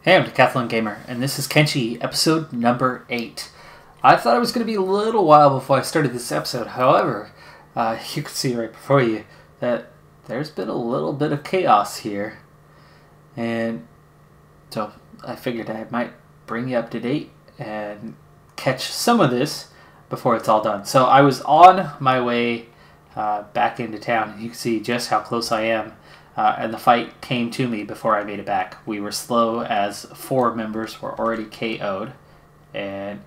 Hey, I'm Decathlon Gamer, and this is Kenshi, episode number 8. I thought it was going to be a little while before I started this episode. However, you can see right before you that there's been a little bit of chaos here. And so I figured I might bring you up to date and catch some of this before it's all done. So I was on my way back into town. You can see just how close I am. And the fight came to me before I made it back. We were slow as 4 members were already KO'd. And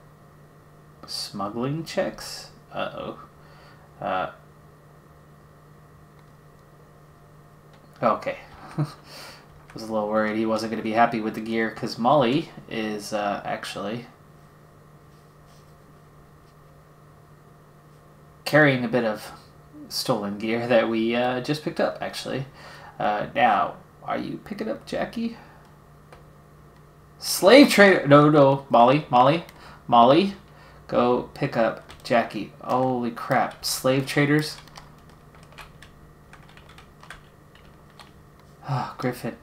smuggling checks? Uh-oh. Okay. I was a little worried he wasn't going to be happy with the gear because Molly is actually carrying a bit of stolen gear that we just picked up, actually. Now, are you picking up Jackie? Slave trader! No, Molly. Go pick up Jackie. Holy crap. Slave traders? Oh, Griffin.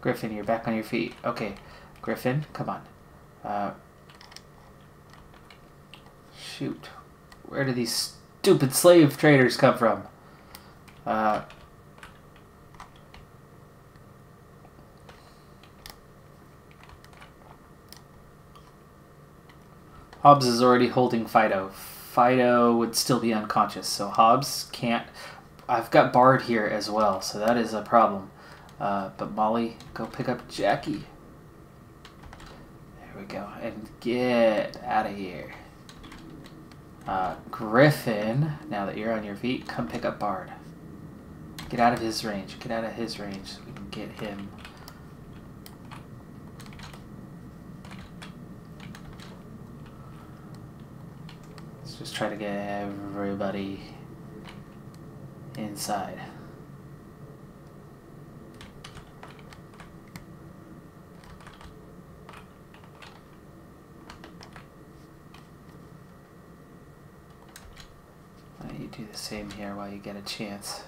Griffin, you're back on your feet. Okay, Griffin, come on. Shoot. Where do these stupid slave traders come from? Hobbs is already holding Fido. Fido would still be unconscious, so Hobbs can't... I've got Bard here as well, so that is a problem. But Molly, go pick up Jackie. There we go. And get out of here. Griffin, now that you're on your feet, come pick up Bard. Get out of his range. Get out of his range so we can get him... Just try to get everybody inside. Why don't you do the same here while you get a chance?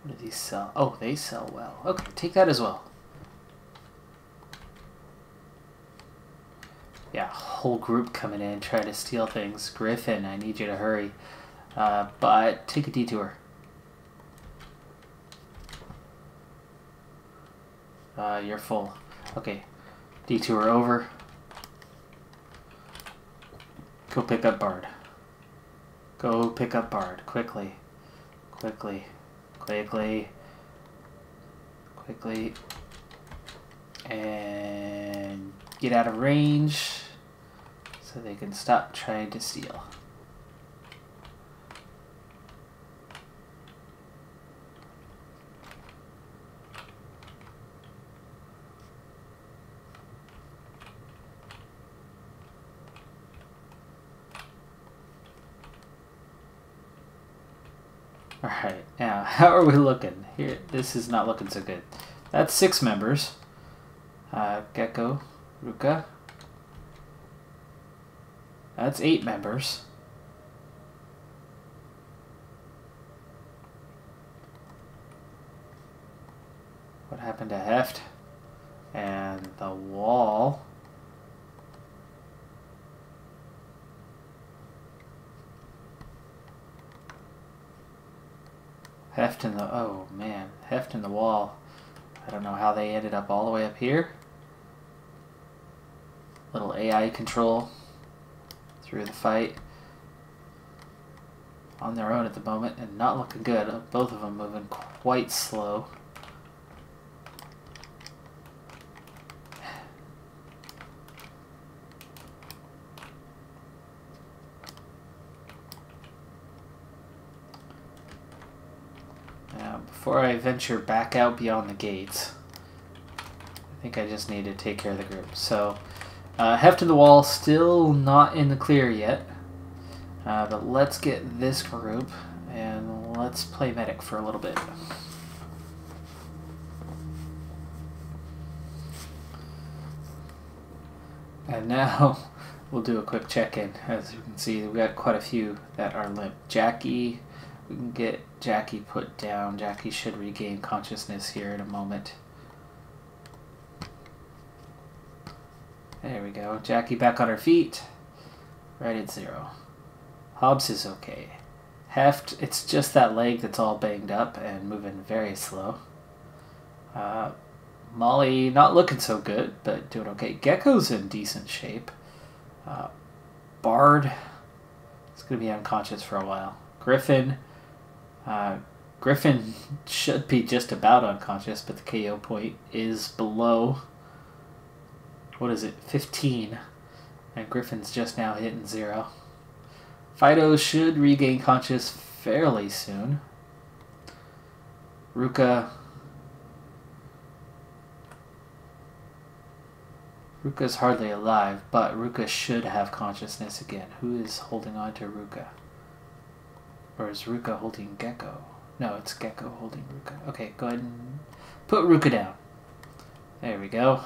What do these sell? Oh, they sell well. Okay, take that as well. Yeah, whole group coming in trying to steal things. Griffin, I need you to hurry. But take a detour. You're full. Okay, detour over. Go pick up Bard. Go pick up Bard. Quickly. Quickly. Quickly. Quickly. And get out of range so they can stop trying to steal. Alright, now how are we looking? Here, this is not looking so good. That's 6 members. Gecko, Ruka. That's 8 members. What happened to Heft? And the wall. Heft in the... Oh, man. Heft in the wall. I don't know how they ended up all the way up here. Little AI control through the fight. On their own at the moment and not looking good. Both of them moving quite slow. Now, before I venture back out beyond the gates, I think I just need to take care of the group. So, Heft in the wall, still not in the clear yet. But let's get this group and let's play medic for a little bit. And now we'll do a quick check-in. As you can see, we've got quite a few that are limp. Jackie, We can get Jackie put down. Jackie should regain consciousness here in a moment. There we go. Jackie back on her feet. Right at 0. Hobbs is okay. Heft, it's just that leg that's all banged up and moving very slow. Molly, not looking so good, but doing okay. Gecko's in decent shape. Bard is going to be unconscious for a while. Griffin. Griffin should be just about unconscious, but the KO point is below, what is it, 15. And Griffin's just now hitting 0. Fido should regain conscious fairly soon. Ruka's hardly alive, but Ruka should have consciousness again. Who is holding on to Ruka? Or is Ruka holding Gecko? No, it's Gecko holding Ruka. Okay, go ahead and put Ruka down. There we go.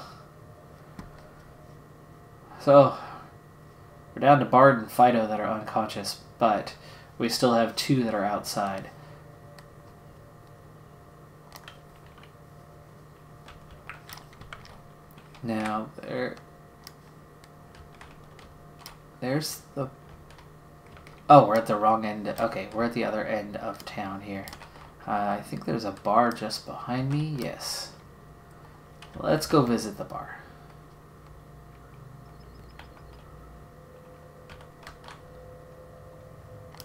So, we're down to Bard and Fido that are unconscious, but we still have 2 that are outside. Now, there's the... Oh, we're at the wrong end. Okay, we're at the other end of town here. I think there's a bar just behind me. Yes. Let's go visit the bar.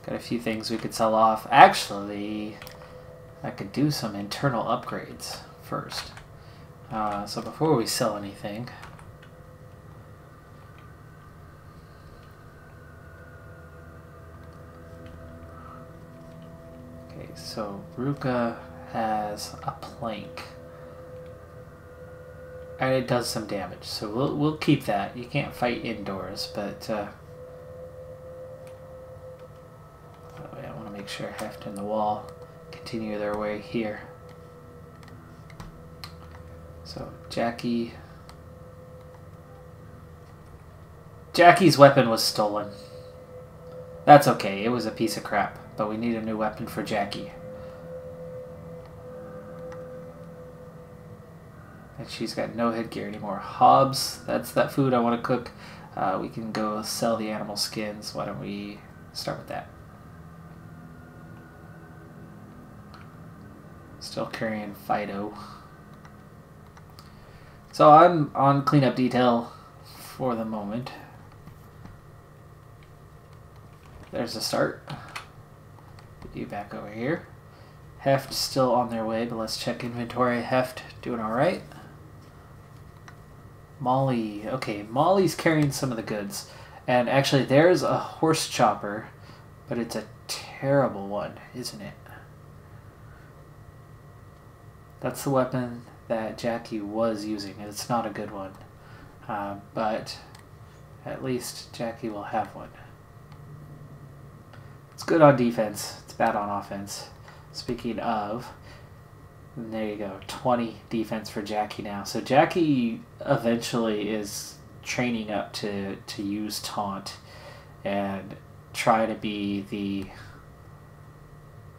Got a few things we could sell off. Actually, I could do some internal upgrades first. So before we sell anything... Okay, so Ruka has a plank. And it does some damage, so we'll keep that. You can't fight indoors, but... I want to make sure Heft and the Wall continue their way here. So Jackie's weapon was stolen. That's okay, it was a piece of crap, but we need a new weapon for Jackie. And she's got no headgear anymore. Hobbs, that's that food I want to cook. We can go sell the animal skins. Why don't we start with that? Still carrying Fido. So I'm on cleanup detail for the moment. There's a start. Get you back over here. Heft still on their way, but let's check inventory. Heft doing alright. Molly. Okay, Molly's carrying some of the goods. And actually there's a horse chopper, but it's a terrible one, isn't it? That's the weapon that Jackie was using, and it's not a good one. But at least Jackie will have one. It's good on defense. It's bad on offense. Speaking of, there you go. 20 defense for Jackie now. So Jackie eventually is training up to use taunt and try to be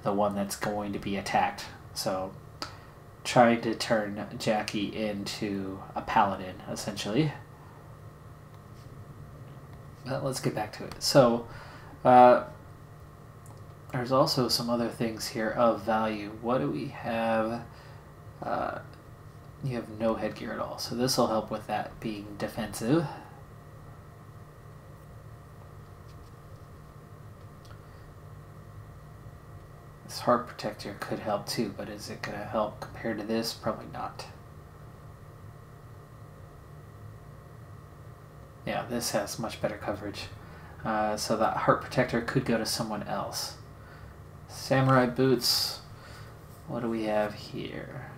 the one that's going to be attacked. So trying to turn Jackie into a paladin, essentially. But let's get back to it. So, there's also some other things here of value. What do we have? You have no headgear at all, so this will help with that being defensive. This heart protector could help too, but is it going to help compared to this? Probably not. Yeah, this has much better coverage. So that heart protector could go to someone else. Samurai boots. What do we have here?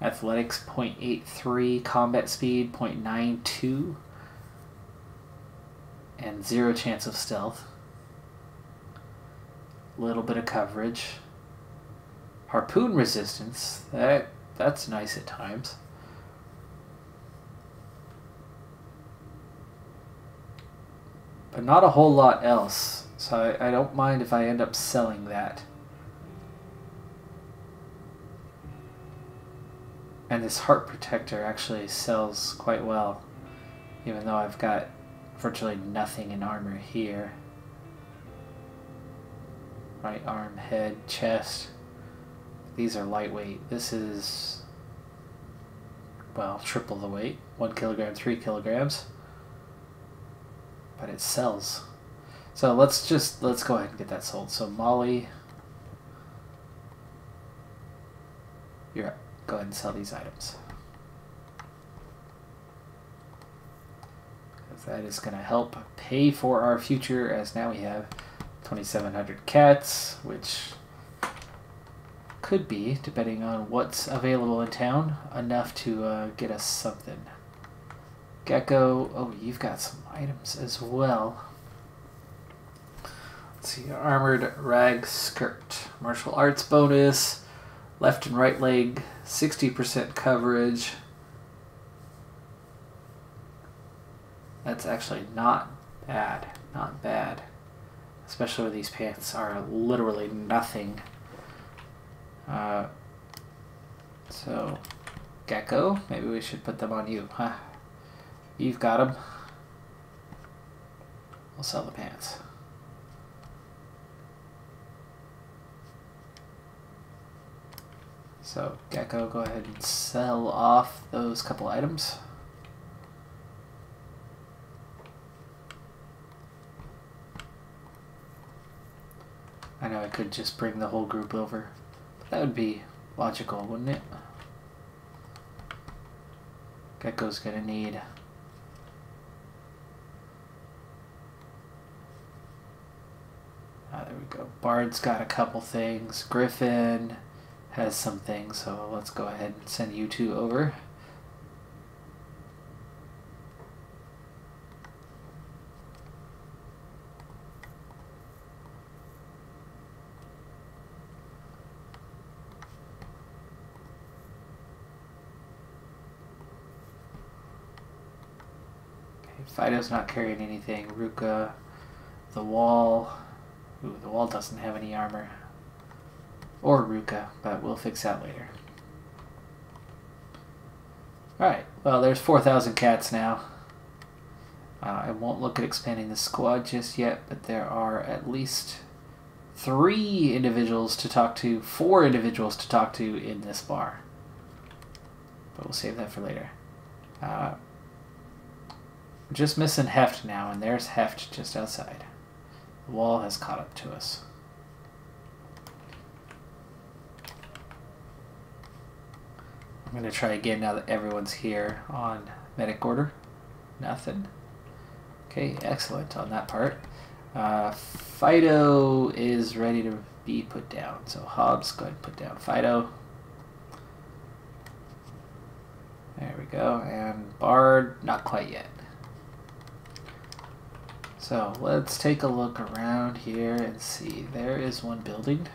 Athletics 0.83, combat speed 0.92. And 0 chance of stealth. Little bit of coverage. Harpoon resistance. That's nice at times. but not a whole lot else. So I don't mind if I end up selling that. And this heart protector actually sells quite well, even though I've got virtually nothing in armor here. Right arm, head, chest. These are lightweight. This is, well, triple the weight. 1 kilogram, 3 kilograms. But it sells. So let's go ahead and get that sold. So Molly, you're up. Go ahead and sell these items. Because that is going to help pay for our future, as now we have 2,700 cats, which could be, depending on what's available in town, enough to get us something. Gecko, oh, you've got some items as well. Let's see, armored rag skirt, martial arts bonus, left and right leg, 60% coverage. That's actually not bad, not bad. Especially when these pants are literally nothing. So, Gecko, maybe we should put them on you, huh? You've got them. We'll sell the pants. So, Gecko, go ahead and sell off those couple items. I know I could just bring the whole group over. But that would be logical, wouldn't it? Gecko's gonna need... there we go. Bard's got a couple things. Griffin has some things, so let's go ahead and send you two over. Fido's not carrying anything. Ruka, the wall. Ooh, the wall doesn't have any armor. Or Ruka, but we'll fix that later. Alright, well, there's 4,000 cats now. I won't look at expanding the squad just yet, but there are at least 3 individuals to talk to, 4 individuals to talk to in this bar. But we'll save that for later. We're just missing Heft now, and there's Heft just outside. The wall has caught up to us. I'm going to try again now that everyone's here on medic order. Nothing. Okay, excellent on that part. Fido is ready to be put down. So Hobbs, go ahead and put down Fido. There we go. And Bard, not quite yet. So let's take a look around here and see. There is one building.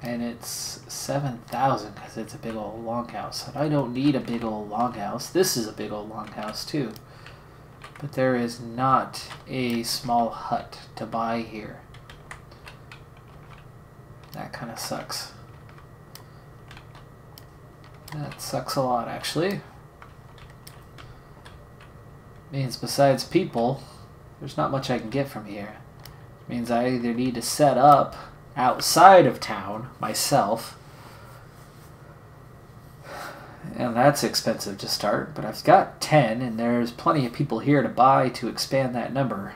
And it's 7,000 because it's a big old longhouse. And I don't need a big old longhouse. This is a big old longhouse too. But there is not a small hut to buy here. That kind of sucks. That sucks a lot, actually. Means besides people, there's not much I can get from here. Means I either need to set up outside of town myself, and that's expensive to start, but I've got 10 and there's plenty of people here to buy to expand that number,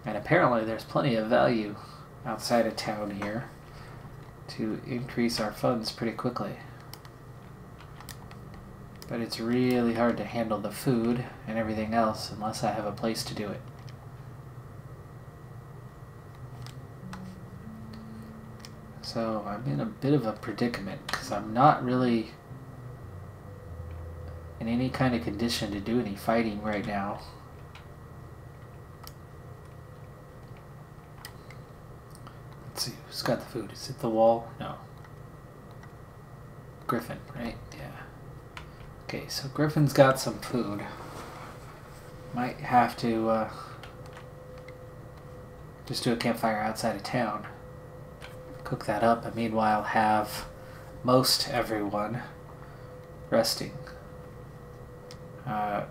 and apparently there's plenty of value outside of town here to increase our funds pretty quickly. But it's really hard to handle the food and everything else unless I have a place to do it. So I'm in a bit of a predicament because I'm not really in any kind of condition to do any fighting right now. Let's see, who's got the food? Is it the wall? No. Griffin, right? Yeah. Okay, so Griffin's got some food. Might have to just do a campfire outside of town. Cook that up, and meanwhile have most everyone resting. I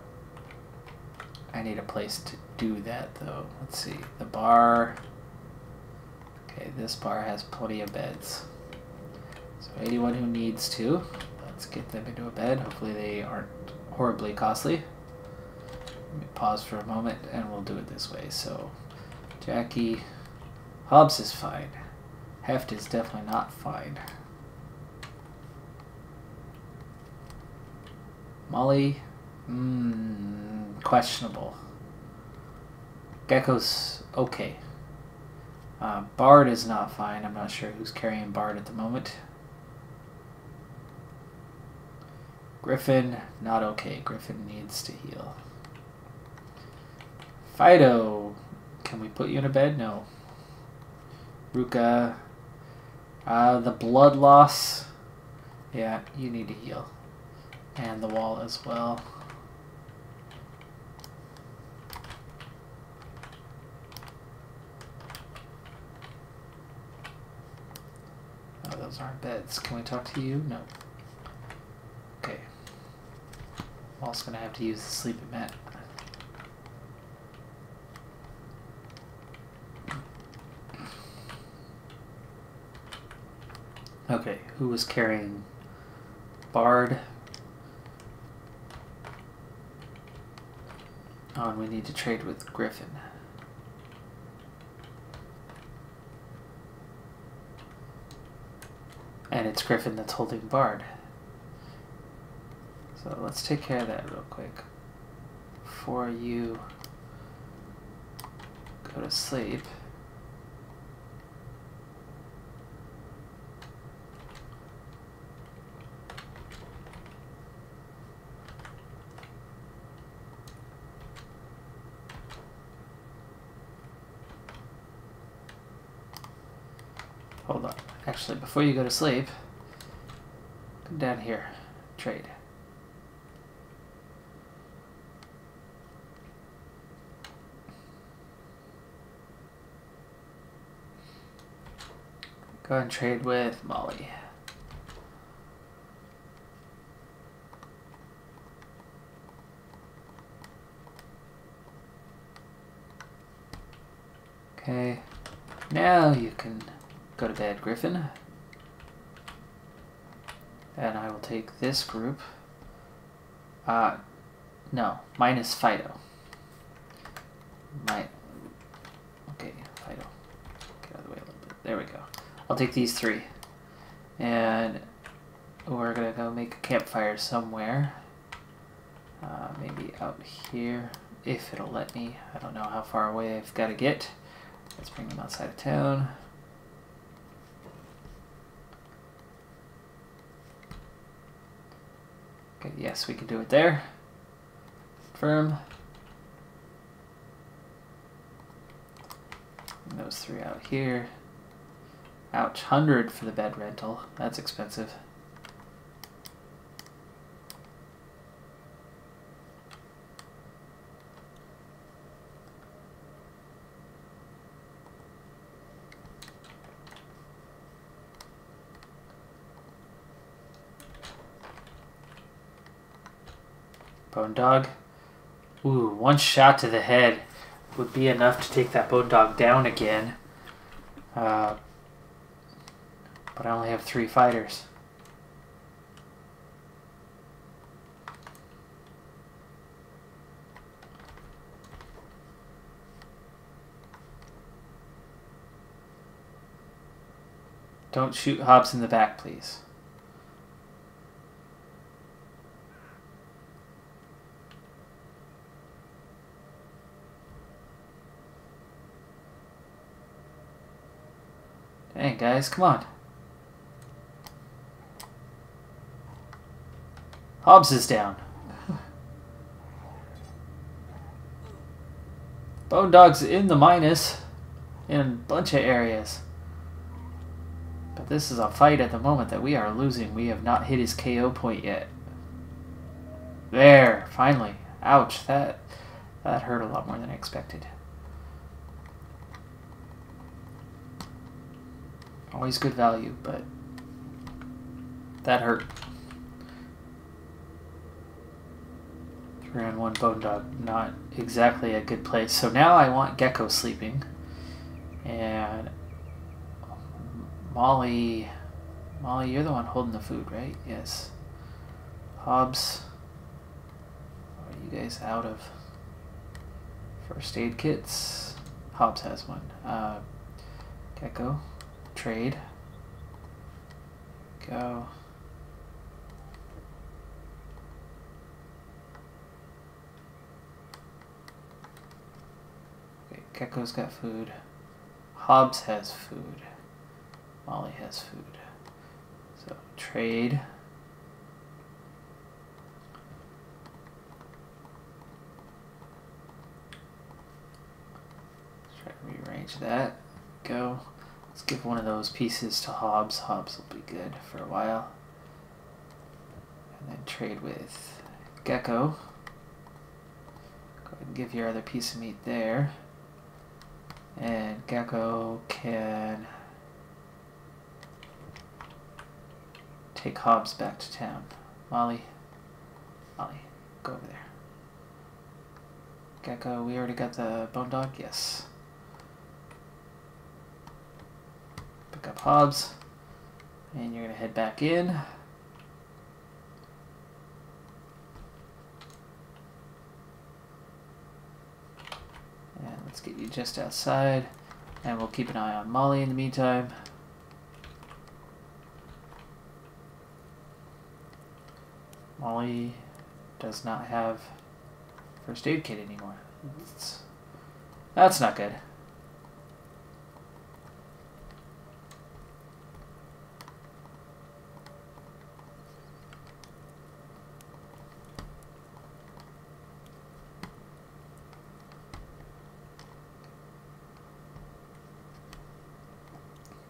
need a place to do that though. Let's see. The bar. Okay, this bar has plenty of beds. So anyone who needs to, let's get them into a bed. Hopefully they aren't horribly costly. Let me pause for a moment and we'll do it this way. So Jackie, Hobbs is fine. Heft is definitely not fine. Molly, questionable. Gecko's okay. Bard is not fine. I'm not sure who's carrying Bard at the moment. Griffin, not okay. Griffin needs to heal. Fido, can we put you in a bed? No. Ruka, the blood loss. Yeah, you need to heal. And the wall as well. Oh, those aren't beds. Can we talk to you? No. Okay. I'm also going to have to use the sleeping mat. Okay, who was carrying Bard? Oh, and we need to trade with Griffin. And it's Griffin that's holding Bard. So let's take care of that real quick. Before you go to sleep. Hold on. Actually, before you go to sleep, come down here. Trade. Go ahead and trade with Molly. Okay. Now you can go to bed, Griffin. And I will take this group. No, minus Fido. Okay, Fido. Get out of the way a little bit. There we go. I'll take these three. And we're gonna go make a campfire somewhere. Maybe out here, if it'll let me. I don't know how far away I've got to get. Let's bring them outside of town. Okay, yes, we can do it there. Confirm. And those three out here. Ouch, 100 for the bed rental. That's expensive. Bone dog. Ooh, one shot to the head would be enough to take that bone dog down again. But I only have 3 fighters. Don't shoot Hobbs in the back, please. Dang, guys, come on. Hobbs is down. Bone Dog's in the minus in a bunch of areas. But this is a fight at the moment that we are losing. We have not hit his KO point yet. There, finally. Ouch, that That hurt a lot more than I expected. Always good value, but that hurt. 3 on 1 bone dog, not exactly a good place. So now I want Gecko sleeping. And Molly, you're the one holding the food, right? Yes. Hobbs, are you guys out of first aid kits? Hobbs has one. Gecko, trade. Go. Okay, Gecko's got food. Hobbs has food. Molly has food. So, trade. Let's try to rearrange that. Go. Let's give one of those pieces to Hobbs. Hobbs will be good for a while. And then trade with Gecko. Go ahead and give your other piece of meat there. And Gecko can take Hobbs back to town. Molly, go over there. Gecko, we already got the bone dog? Yes. Pick up Hobbs, and you're gonna head back in. And let's get you just outside, and we'll keep an eye on Molly in the meantime. Molly does not have first aid kit anymore. That's not good.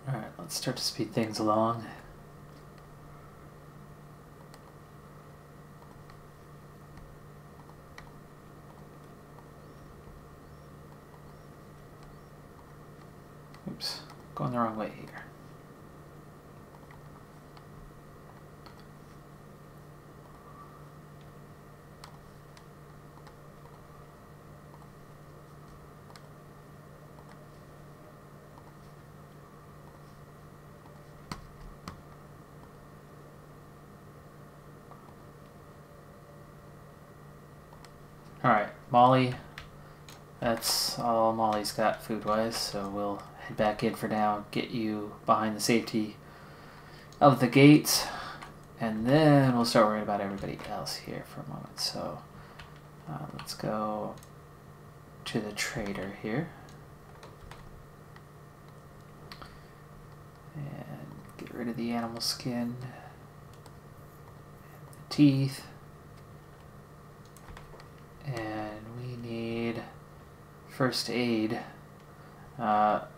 Alright, let's start to speed things along. Oops, going the wrong way here. Alright, Molly, that's all Molly's got food-wise, so we'll head back in for now, get you behind the safety of the gates, and then we'll start worrying about everybody else here for a moment. So let's go to the trader here and get rid of the animal skin, the teeth, and we need first aid. All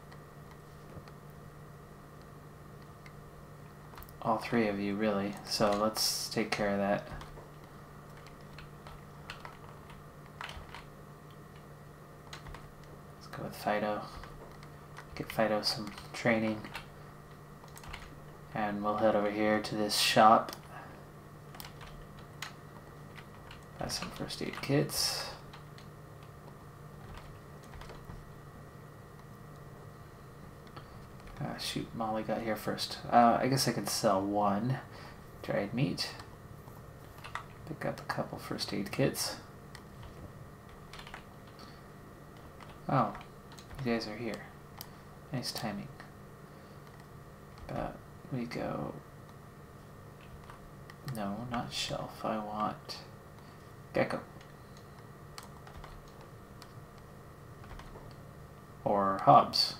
three of you, really. So let's take care of that. Let's go with Fido. Get Fido some training. And we'll head over here to this shop. Buy some first aid kits. Shoot, Molly got here first. I guess I could sell one dried meat. Pick up a couple first aid kits. Oh, you guys are here. Nice timing. But we go... No, not shelf. I want Gecko. Or Hobbs.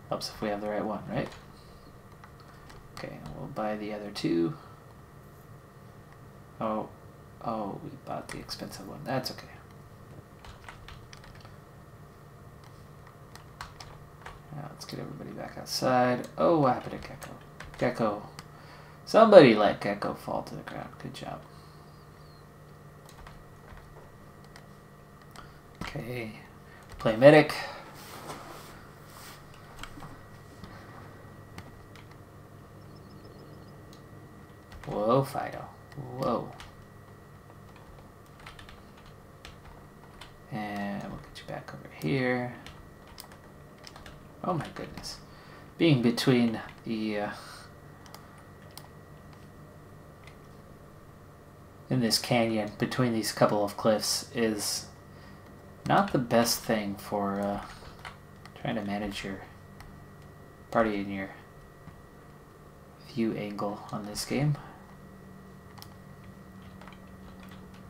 Helps if we have the right one, right? Okay, we'll buy the other two. Oh, we bought the expensive one. That's okay. Now let's get everybody back outside. Oh, what happened to Gecko? Gecko. Somebody let Gecko fall to the ground. Good job. Okay, play medic. Whoa, Fido. Whoa. And we'll get you back over here. Oh my goodness. Being between the... in this canyon, between these couple of cliffs, is not the best thing for trying to manage your party and your view angle on this game.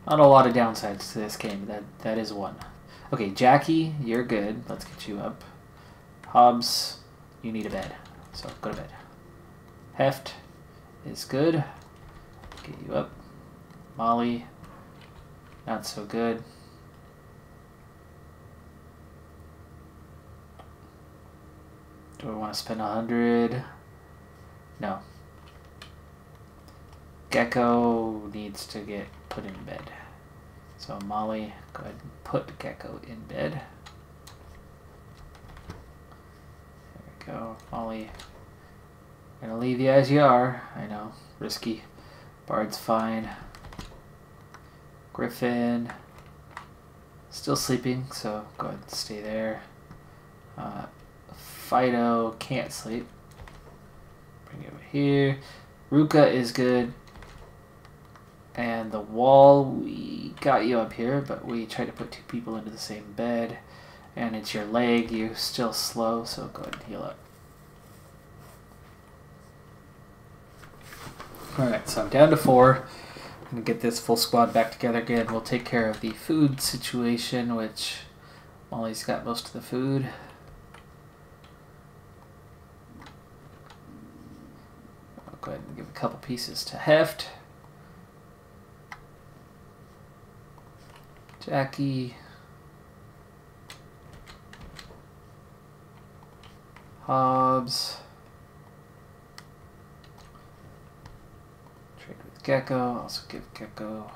Not a lot of downsides to this game, that is one. Okay, Jackie, you're good. Let's get you up. Hobbs, you need a bed, so go to bed. Heft is good. Get you up. Molly, not so good. Do I want to spend 100? No. Gecko needs to get put in bed. So Molly, go ahead and put Gecko in bed. There we go. Molly, I'm gonna leave you as you are. I know, risky. Bard's fine. Griffin, still sleeping, so go ahead and stay there. Fido can't sleep. Bring it over here. Ruka is good. And the wall, we got you up here, but we tried to put two people into the same bed. And it's your leg, you're still slow, so go ahead and heal up. Alright, so I'm down to 4. I'm going to get this full squad back together again. We'll take care of the food situation, which Molly's got most of the food. I'll go ahead and give a couple pieces to Heft. Jackie. Hobbs. Trade with Gecko. Also give Gecko.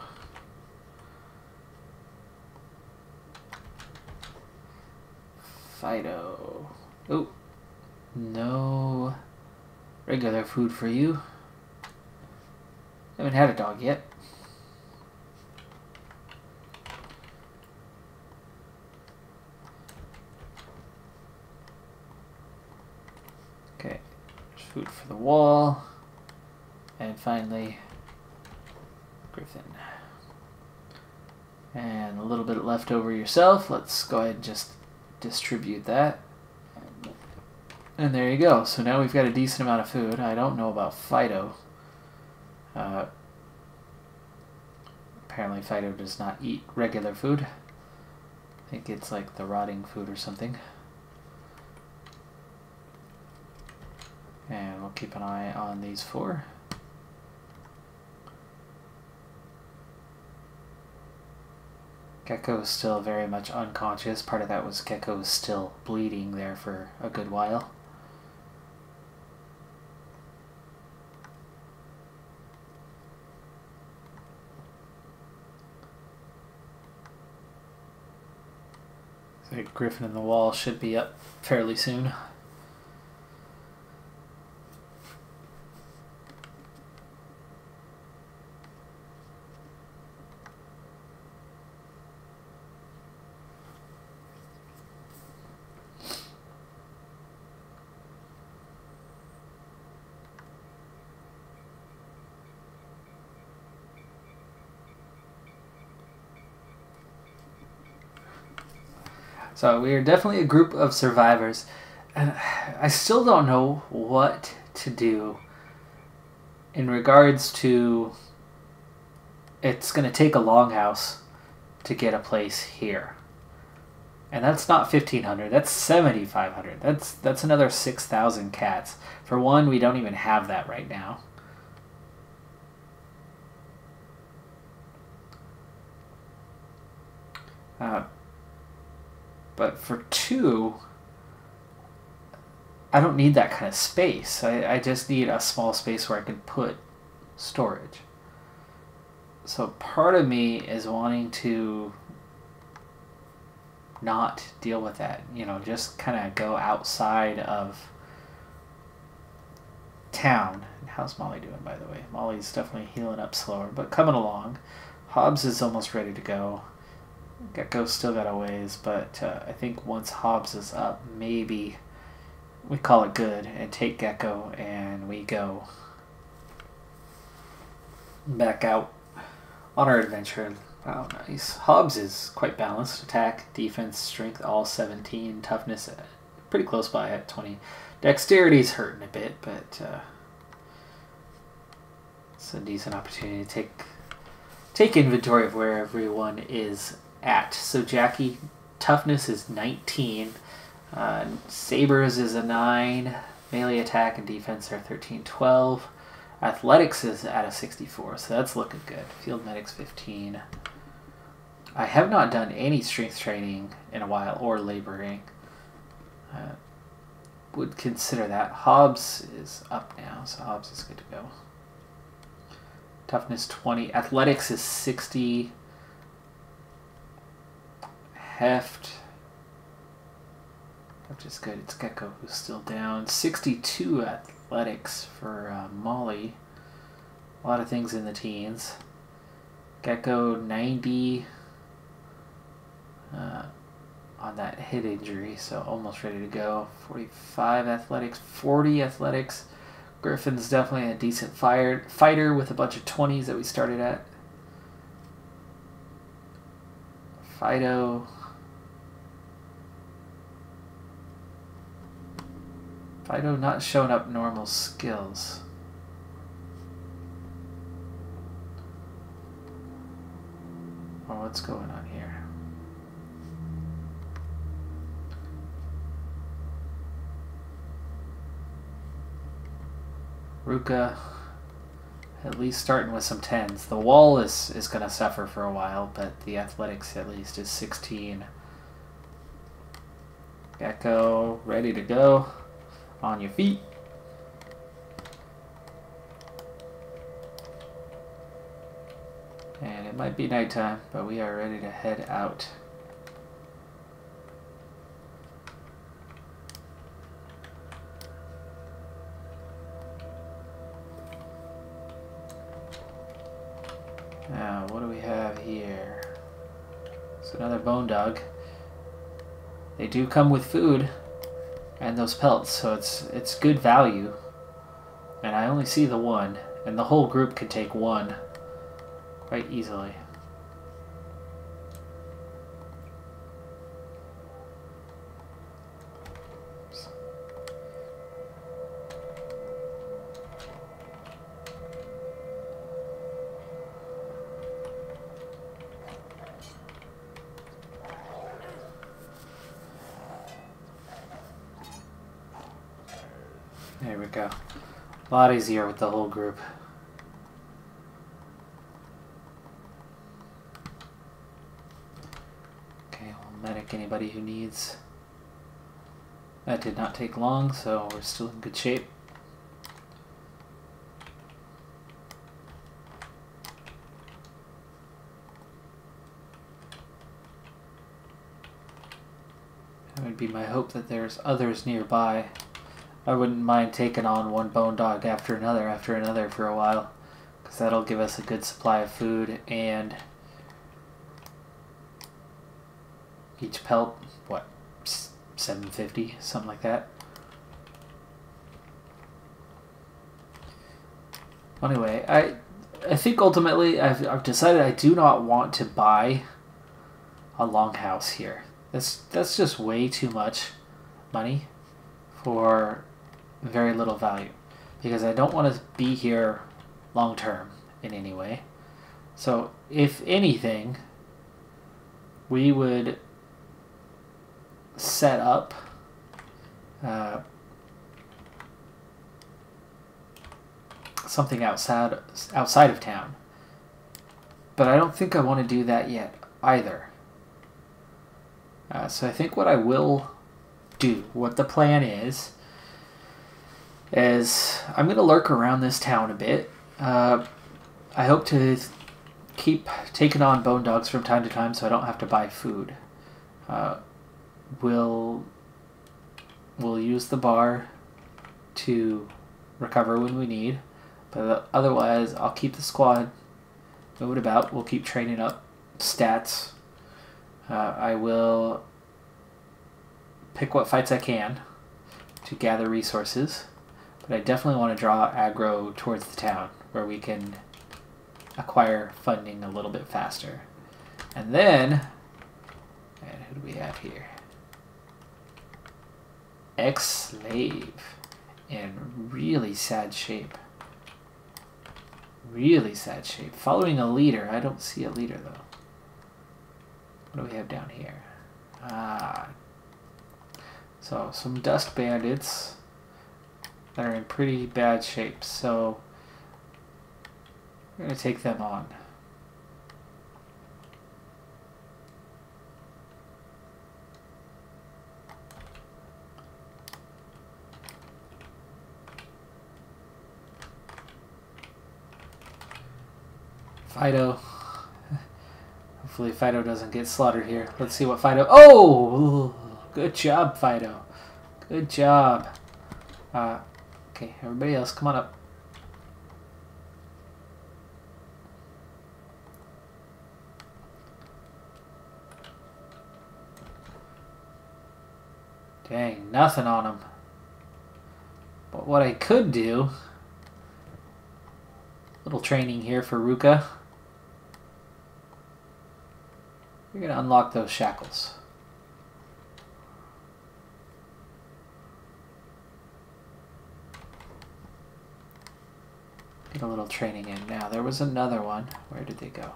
Fido. Oh. No regular food for you. Haven't had a dog yet. Okay, there's food for the wall. And finally, Griffin. And a little bit left over yourself. Let's go ahead and just distribute that. And there you go. So now we've got a decent amount of food. I don't know about Fido. Apparently Fido does not eat regular food. I think it's like the rotting food or something. And we'll keep an eye on these 4. Gecko is still very much unconscious. Part of that was Gecko was still bleeding there for a good while. So Griffin and the wall should be up fairly soon. So we are definitely a group of survivors. And I still don't know what to do in regards to it's going to take a longhouse to get a place here. And that's not 1,500, that's 7,500. That's another 6,000 cats. For one, we don't even have that right now. But for 2, I don't need that kind of space. I just need a small space where I can put storage. So part of me is wanting to not deal with that. You know, just kind of go outside of town. How's Molly doing, by the way? Molly's definitely healing up slower, but coming along. Hobbs is almost ready to go. Gecko's still got a ways, but I think once Hobbs is up, maybe we call it good and take Gecko and we go back out on our adventure. Oh, nice. Hobbs is quite balanced. Attack, defense, strength, all 17. Toughness, pretty close by at 20. Dexterity's hurting a bit, but it's a decent opportunity to take inventory of where everyone is at. So Jackie, toughness is 19. Sabers is a 9. Melee attack and defense are 13, 12. Athletics is at a 64, so that's looking good. Field medic's 15. I have not done any strength training in a while, or laboring. Would consider that. Hobbs is up now, so Hobbs is good to go. Toughness 20. Athletics is 60. Heft is good. It's Gecko who's still down. 62 athletics for Molly. A lot of things in the teens. Gecko 90 on that hit injury, so almost ready to go. 45 athletics, 40 athletics. Griffin's definitely a decent fighter with a bunch of 20s that we started at. Fido not showing up normal skills. Oh, what's going on here? Ruka, at least starting with some 10s. The wall is going to suffer for a while, but the athletics at least is 16. Gecko, ready to go. On your feet. And it might be nighttime, but we are ready to head out. Now, what do we have here? It's another bone dog. They do come with food and those pelts, so it's good value. And I only see the one, and the whole group can take one quite easily. There we go. A lot easier with the whole group. Okay, we'll medic anybody who needs. That did not take long, so we're still in good shape. It would be my hope that there's others nearby. I wouldn't mind taking on one bone dog after another for a while, because that'll give us a good supply of food, and each pelt, what, $7.50, something like that. Anyway, I think ultimately I've decided I do not want to buy a longhouse here. That's just way too much money for very little value, because I don't want to be here long term in any way. So if anything, we would set up something outside of town, but I don't think I want to do that yet either. So I think what I will do, what the plan is I'm going to lurk around this town a bit. I hope to keep taking on bone dogs from time to time so I don't have to buy food. we'll use the bar to recover when we need, but otherwise I'll keep the squad moving about. We'll keep training up stats. I will pick what fights I can to gather resources, but I definitely want to draw aggro towards the town where we can acquire funding a little bit faster. And then, and who do we have here? Ex-slave in really sad shape. Really sad shape. Following a leader. I don't see a leader though. What do we have down here? So some dust bandits that are in pretty bad shape. So we're going to take them on. Fido. Hopefully Fido doesn't get slaughtered here. Let's see what Fido... Oh! Good job, Fido. Good job. Okay, everybody else, come on up. Dang, nothing on him. But what I could do... Little training here for Ruka. You're going to unlock those shackles. Get a little training in. Now, there was another one. Where did they go?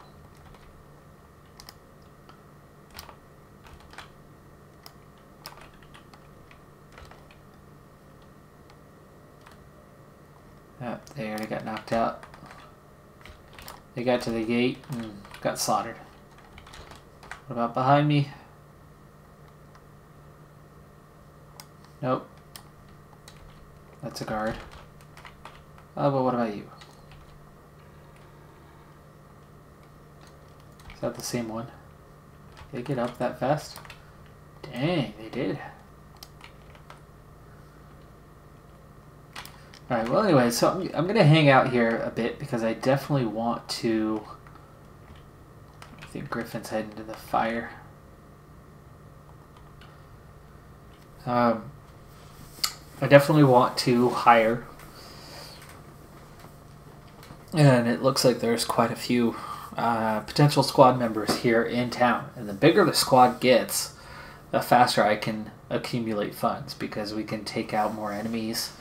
Oh, they already got knocked out. They got to the gate and got slaughtered. What about behind me? Nope. That's a guard. Oh, but what about you? Is that the same one? Did they get up that fast? Dang, they did. Alright, well anyway, so I'm going to hang out here a bit because I definitely want to... I think Griffin's heading to the fire. I definitely want to hire. And it looks like there's quite a few potential squad members here in town. And the bigger the squad gets, the faster I can accumulate funds because we can take out more enemies.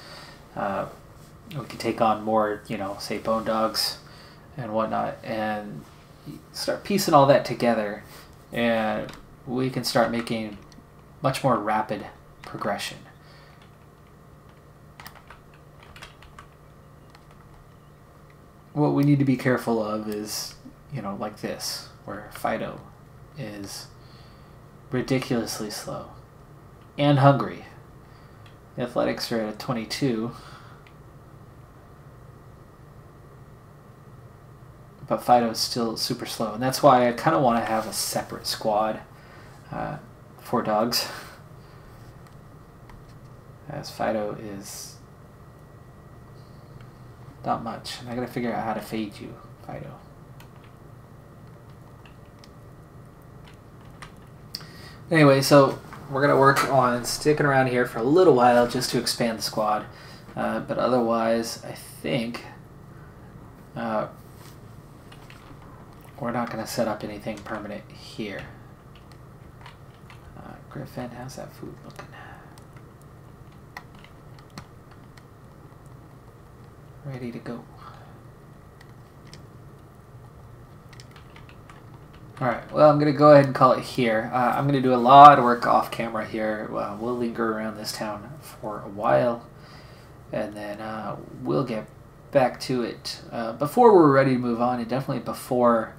We can take on more, you know, say bone dogs and whatnot, and start piecing all that together, and we can start making much more rapid progression. What we need to be careful of is, you know, like this, where Fido is ridiculously slow and hungry. The athletics are at a 22. But Fido is still super slow, and that's why I kind of want to have a separate squad for dogs, as Fido is not much, and I gotta figure out how to fade you, Fido. Anyway, so we're gonna work on sticking around here for a little while just to expand the squad, but otherwise, I think. We're not going to set up anything permanent here. Griffin, how's that food looking? Ready to go. Alright, well, I'm going to go ahead and call it here. I'm going to do a lot of work off camera here. We'll linger around this town for a while, and then we'll get back to it before we're ready to move on, and definitely before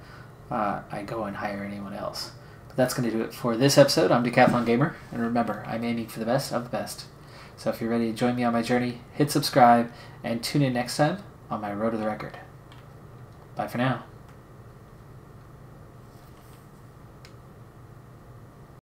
I go and hire anyone else. But that's going to do it for this episode. I'm Decathlon Gamer, and remember, I'm aiming for the best of the best. So if you're ready to join me on my journey, hit subscribe, and tune in next time on my Road to the Record. Bye for now.